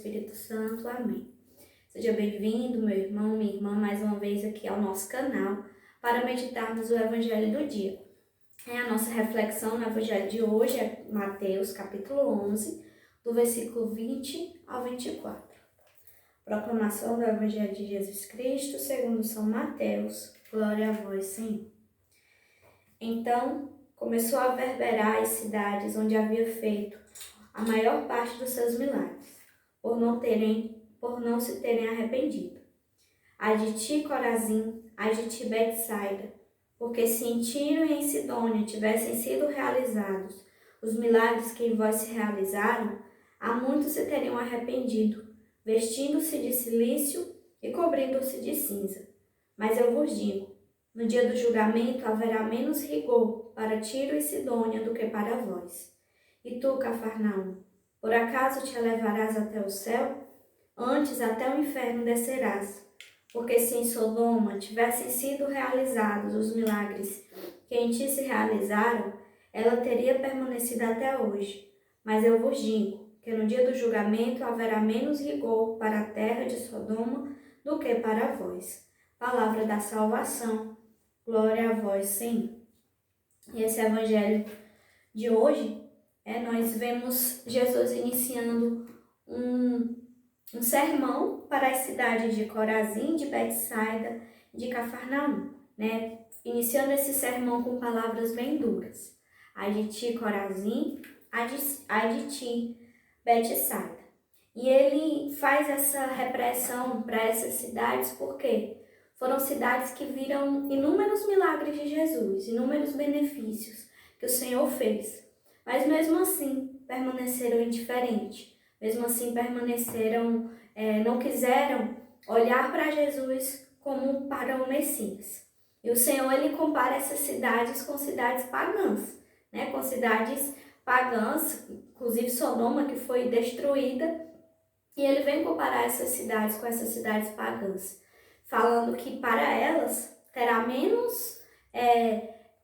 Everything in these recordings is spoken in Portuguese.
Espírito Santo. Amém. Seja bem-vindo, meu irmão, minha irmã, mais uma vez aqui ao nosso canal para meditarmos o Evangelho do dia. A nossa reflexão no Evangelho de hoje é Mateus, capítulo 11, do versículo 20 ao 24. Proclamação do Evangelho de Jesus Cristo, segundo São Mateus. Glória a vós, Senhor. Então, começou a reverberar as cidades onde havia feito a maior parte dos seus milagres, por não se terem arrependido. Ai de ti, Corazim, ai de ti, Betsaida, porque se em Tiro e em Sidônia tivessem sido realizados os milagres que em vós se realizaram, há muitos se teriam arrependido, vestindo-se de cilício e cobrindo-se de cinza. Mas eu vos digo, no dia do julgamento haverá menos rigor para Tiro e Sidônia do que para vós. E tu, Cafarnaum, por acaso te elevarás até o céu? Antes até o inferno descerás. Porque se em Sodoma tivessem sido realizados os milagres que em ti se realizaram, ela teria permanecido até hoje. Mas eu vos digo que no dia do julgamento haverá menos rigor para a terra de Sodoma do que para vós. Palavra da salvação. Glória a vós, Senhor. E esse evangelho de hoje, nós vemos Jesus iniciando um sermão para as cidades de Corazim, de Betsaida e de Cafarnaum, Iniciando esse sermão com palavras bem duras. Ai de ti, Corazim, ai de ti, Betsaida. E ele faz essa repressão para essas cidades porque foram cidades que viram inúmeros milagres de Jesus, inúmeros benefícios que o Senhor fez. Mas mesmo assim permaneceram indiferentes, mesmo assim não quiseram olhar para Jesus como para o Messias. E o Senhor, ele compara essas cidades com cidades pagãs, com cidades pagãs, inclusive Sodoma, que foi destruída, e ele vem comparar essas cidades com essas cidades pagãs, falando que para elas terá menos,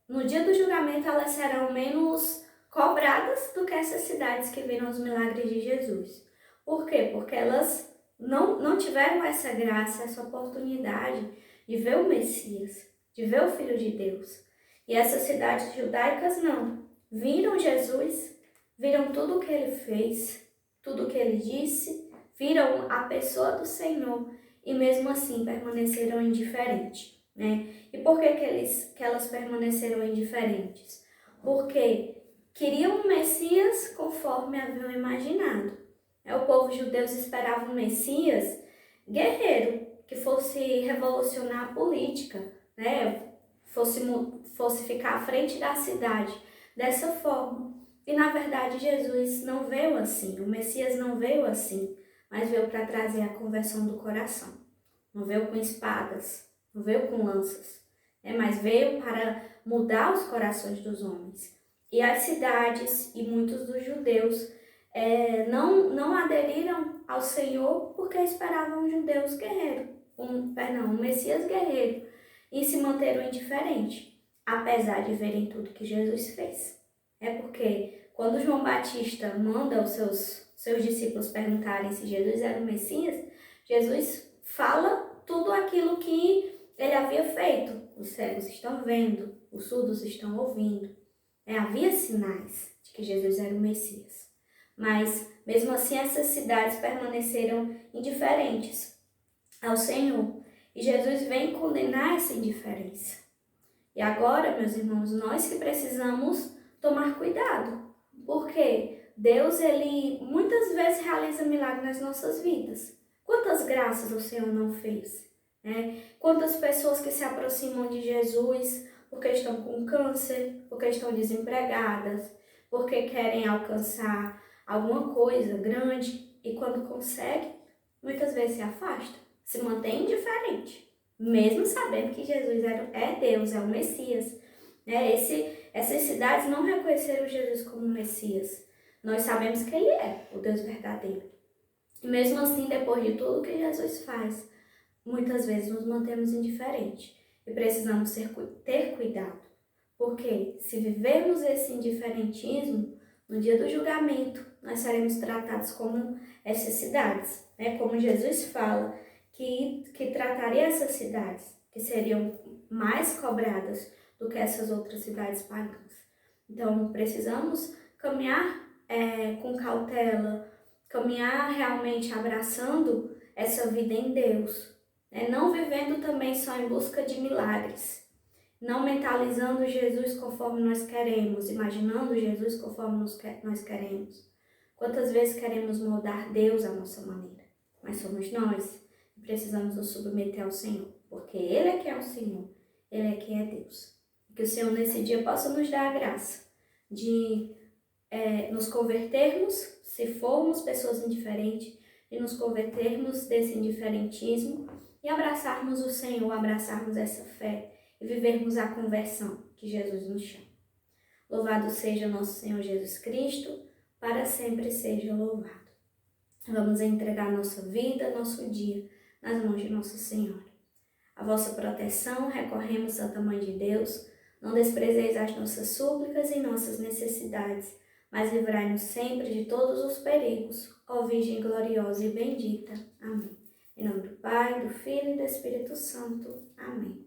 no dia do julgamento elas serão menos cobradas do que essas cidades que viram os milagres de Jesus. Por quê? Porque elas não tiveram essa graça, essa oportunidade de ver o Messias, de ver o Filho de Deus. E essas cidades judaicas não. Viram Jesus, viram tudo o que ele fez, tudo o que ele disse, viram a pessoa do Senhor e mesmo assim permaneceram indiferentes, E por que elas permaneceram indiferentes? Porque queriam um Messias conforme haviam imaginado. O povo judeu esperava um Messias guerreiro, que fosse revolucionar a política, fosse ficar à frente da cidade dessa forma. E na verdade Jesus não veio assim, o Messias não veio assim, mas veio para trazer a conversão do coração. Não veio com espadas, não veio com lanças, mas veio para mudar os corações dos homens. E as cidades e muitos dos judeus não aderiram ao Senhor porque esperavam um judeus guerreiro, um Messias guerreiro, e se manteram indiferentes, apesar de verem tudo que Jesus fez. Porque quando João Batista manda os seus discípulos perguntarem se Jesus era o Messias, Jesus fala tudo aquilo que ele havia feito. Os cegos estão vendo, os surdos estão ouvindo. Havia sinais de que Jesus era o Messias. Mas, mesmo assim, essas cidades permaneceram indiferentes ao Senhor. E Jesus vem condenar essa indiferença. E agora, meus irmãos, nós que precisamos tomar cuidado. Porque Deus, ele muitas vezes realiza milagres nas nossas vidas. Quantas graças o Senhor não fez? Quantas pessoas que se aproximam de Jesus porque estão com câncer, porque estão desempregadas, porque querem alcançar alguma coisa grande e quando consegue, muitas vezes se afasta, se mantém indiferente, mesmo sabendo que Jesus é Deus, é o Messias. Essas cidades não reconheceram Jesus como Messias. Nós sabemos que ele é o Deus verdadeiro. E mesmo assim, depois de tudo que Jesus faz, muitas vezes nos mantemos indiferentes. E precisamos ter cuidado. Porque se vivermos esse indiferentismo, no dia do julgamento, nós seremos tratados como essas cidades, né? Como Jesus fala, que trataria essas cidades, que seriam mais cobradas do que essas outras cidades pagãs. Então, precisamos caminhar com cautela, caminhar realmente abraçando essa vida em Deus, né? Não vivendo também só em busca de milagres, não mentalizando Jesus conforme nós queremos, imaginando Jesus conforme nós queremos. Quantas vezes queremos moldar Deus à nossa maneira, mas somos nós que precisamos nos submeter ao Senhor, porque Ele é que é o Senhor, Ele é que é Deus. Que o Senhor nesse dia possa nos dar a graça de nos convertermos, se formos pessoas indiferentes, e nos convertermos desse indiferentismo e abraçarmos o Senhor, abraçarmos essa fé e vivermos a conversão que Jesus nos chama. Louvado seja nosso Senhor Jesus Cristo, para sempre seja louvado. Vamos entregar nossa vida, nosso dia, nas mãos de Nossa Senhora. A vossa proteção recorremos, Santa Mãe de Deus, não desprezeis as nossas súplicas e nossas necessidades, mas livrai-nos sempre de todos os perigos, ó Virgem gloriosa e bendita. Amém. Em nome do Pai, do Filho e do Espírito Santo. Amém.